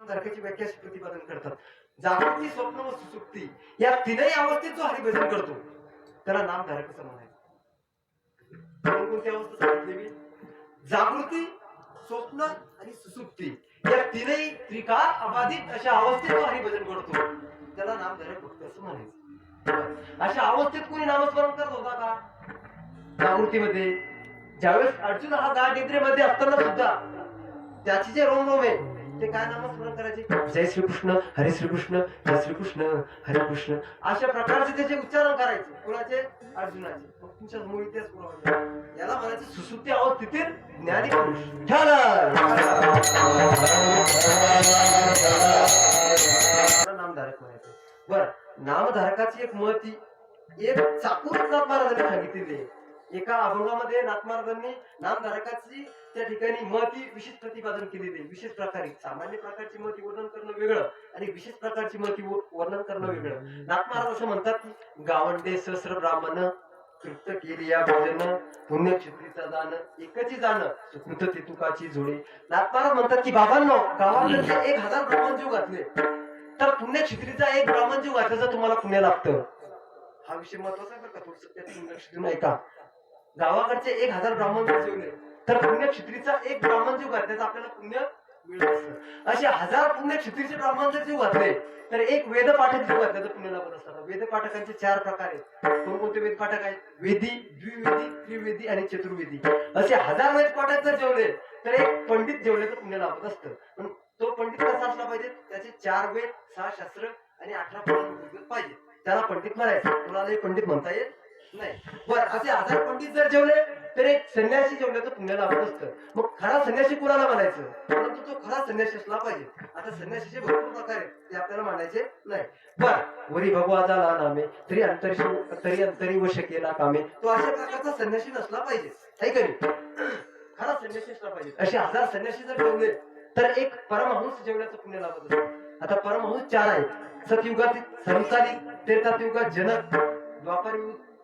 नामधारकाची व्याख्या प्रतिपादन करतात. जागृती, स्वप्न व सुसुप्ती या तीनही अवस्थेत जो हरिभजन करतो त्याला नामधारक असं म्हणायचं. कोणकोणती अवस्था सांगितली मी? जागृती, स्वप्न आणि सुसुप्ती या तीनही त्रिकाळ अबाधित अशा अवस्थेत जो हरिभजन करतो त्याला नामधारक भक्त असं म्हणायचं. अशा अवस्थेत कोणी नामस्मरण करत होता का? जागृतीमध्ये ज्यावेळेस अर्जुन हा गाढ निद्रेमध्ये असताना सुद्धा त्याची जे रोम आहे ते काय नामस्मरण करायचे? जय श्रीकृष्ण, हरे श्रीकृष्ण, जय श्रीकृष्ण, हरे कृष्ण अशा प्रकारचे त्याचे उच्चारण करायचे. कोणाचे? अर्जुनाचे. तुमच्या मुळी तेच पुरवले. याला म्हणायचे सुसुप्ती अवस्थेतील ज्ञानी पुरुष. नामधारक म्हणायचे. बर, नामधारकाची एक महती एक चाकूर नाथ महाराजांनी सांगितलेली आहे. एका अभंगामध्ये नाथ महाराजांनी नामधारकाची त्या ठिकाणी महती विशेष प्रतिपादन केलेली आहे. विशेष प्रकारे सामान्य प्रकारची महती वर्णन करणं वेगळं आणि विशेष प्रकारची महती वर्णन करणं वेगळं. नाथ महाराज असं म्हणतात की गावंडे सहस्र ब्राह्मण तृप्त केली या भोजन पुण्यक्षेत्रीचा दान एकची जाण सुकृत तेतुकाची जोडे. नाथ महाराज म्हणतात की बाबांनो, गावाकडचे 1000 ब्राह्मण जीव घातले तर पुण्यक्षेत्रीचा एक ब्राह्मण जीव घातल्याचं तुम्हाला पुण्य लागतं. हा विषय महत्वाचा आहे बरं का, थोडस त्यातून लक्ष देऊन ऐका. गावाकडचे 1000 ब्राह्मण जेवले तर पुण्यक्षेत्रीचा एक ब्राह्मण जीव घातल्याचं आपल्याला पुण्य मिळत असतं. असे 1000 पुण्यक्षेत्रीचे ब्राह्मण जर जीव घातले तर एक वेदपाठक जीव घातल्याचं पुण्य लाभत असतात. वेदपाठकांचे 4 प्रकार आहेत. कोणकोणते वेदपाठक आहेत? वेदी, द्विवेदी, त्रिवेदी आणि चतुर्वेदी. असे 1000 वेदपाठक जर जेवले तर एक पंडित जेवल्याचं पुण्य लाभत असतं. पण तो पंडित कसा असला पाहिजे? त्याचे 4 वेद, 6 शास्त्र आणि 18 पुराण पाहिजे. त्याला पंडित म्हणायचं. कुणालाही पंडित म्हणता येत नाही. बर, असे 1000 पंडित जर जेवले तर एक संन्यासी जेवल्याचं पुण्य लाभत असतं. मग खरा संन्यासी कुणाला म्हणायचं? परंतु तो खरा संन्यासी असला पाहिजे. आता संन्यासीचे भरपूर प्रकार आहेत, ते आपल्याला म्हणायचे नाही. बर, वरी भगवा झाला नामे तरी अंतरी वश केला कामे. तो अशा प्रकारचा संन्यासी नसला पाहिजे. है का नाही? खरा संन्यासी असला पाहिजे. असे 1000 संन्यासी जर जेवले तर एक परमहंस जेवल्याचं पुण्य लाभत असतं. आता परमहंस 4 आहेत. सतयुगात संसारी, त्रेतायुगात जनक,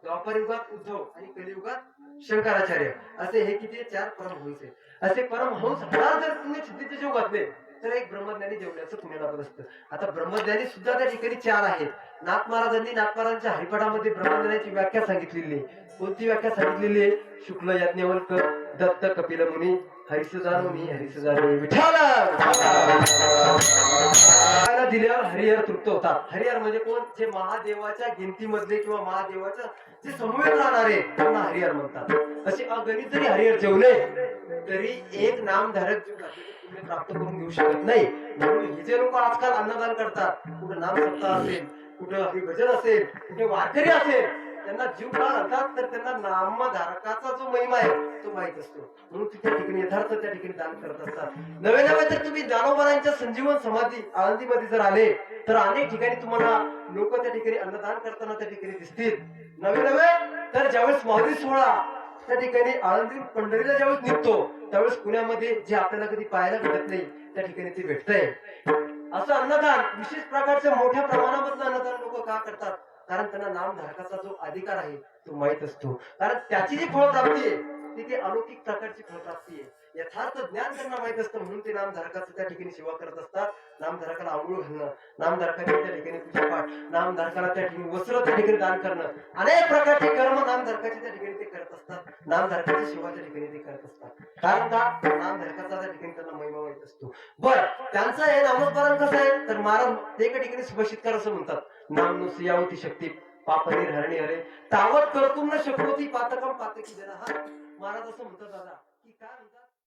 द्वापर युगात उद्धव आणि कलियुगात शंकराचार्य असे हे किती 4 परमहंस आहेत. असे परमहंस 1000 जर पुण्यक्षेत्रीचे जीव घातले तर एक ब्रह्मज्ञानी जेवल्याचं पुण्य लाभत असतं. आता ब्रह्मज्ञानी सुद्धा त्या ठिकाणी 4 आहेत. नाथ महाराजांच्या हरिपाठामध्ये ब्रह्मज्ञानाची व्याख्या सांगितलेली आहे. कोणती व्याख्या सांगितलेली आहे? शुक्ल याज्ञवल्क्य, दत्त कपिल मुनी, हरिस जाणून विठ्ठल दिल्यावर हरिहर तृप्त होतात. हरिहर म्हणजे कोण? जे महादेवाच्या गिनतीमधले किंवा महादेवाच्या जे समवेत राहणारे त्यांना हरिहर म्हणतात. असे अगणित जरी हरिहर जेवले तरी एक नामधारक जीव पुण्य प्राप्त करून घेऊ शकत नाही. म्हणून हे जे लोक आजकाल अन्नदान करतात, कुठे नाम सप्ताह असेल, कुठे हरिभजन असेल, कुठे वारकरी असेल, त्यांना जीव का घालतात तर त्यांना नामधारकाचा जो महिमा आहे तो माहित असतो. म्हणून त्या ठिकाणी यथार्थ त्या ठिकाणी दान करत असतात. नवे तर तुम्ही ज्ञानोबांच्या संजीवन समाधी आळंदीमध्ये जर आले तर अनेक ठिकाणी तुम्हाला लोक त्या ठिकाणी अन्नदान करताना त्या ठिकाणी दिसतील. नवे तर ज्यावेळेस माऊली सोहळा त्या ठिकाणी आळंदी पंढरीला ज्यावेळेस निघतो त्यावेळेस पुण्यामध्ये जे आपल्याला कधी पाहायला भेटत नाही त्या ठिकाणी ते भेटतंय. असं अन्नदान विशेष प्रकारच्या मोठ्या प्रमाणामध्ये अन्नदान लोक का करतात? कारण त्यांना नामधारकाचा जो अधिकार आहे तो माहित असतो. कारण त्याची जी फळप्राप्ती आहे ती अलौकिक प्रकारची फळप्राप्ती आहे. यथार्थ ज्ञान त्यांना माहित असतं म्हणून ते नामधारकाचं त्या ठिकाणी सेवा करत असतात. नामधारकाला आंघोळ घालणं, नामधारकाच्या त्या ठिकाणी पूजापाठ, नामधारकाला त्या ठिकाणी वस्त्र त्या ठिकाणी दान करणं, अनेक प्रकारचे कर्म नामधारकाचे त्या ठिकाणी ते करत असतात. नामधारकाची सेवा त्या ठिकाणी ते करत असतात. कारण का? नामधारकाचा त्या ठिकाणी त्यांना महिमा माहित असतो. बर, त्यांचं हे नामस्मरण कसं आहे तर महाराज एका ठिकाणी सुभाषितकार असं म्हणतात, नाम नुस यावती शक्ती पापनीर हरणी हरे तावत करतुम न शक्रोती पातकम पातकी जरा. हा महाराज असं म्हणतात दादा की काय म्हणतात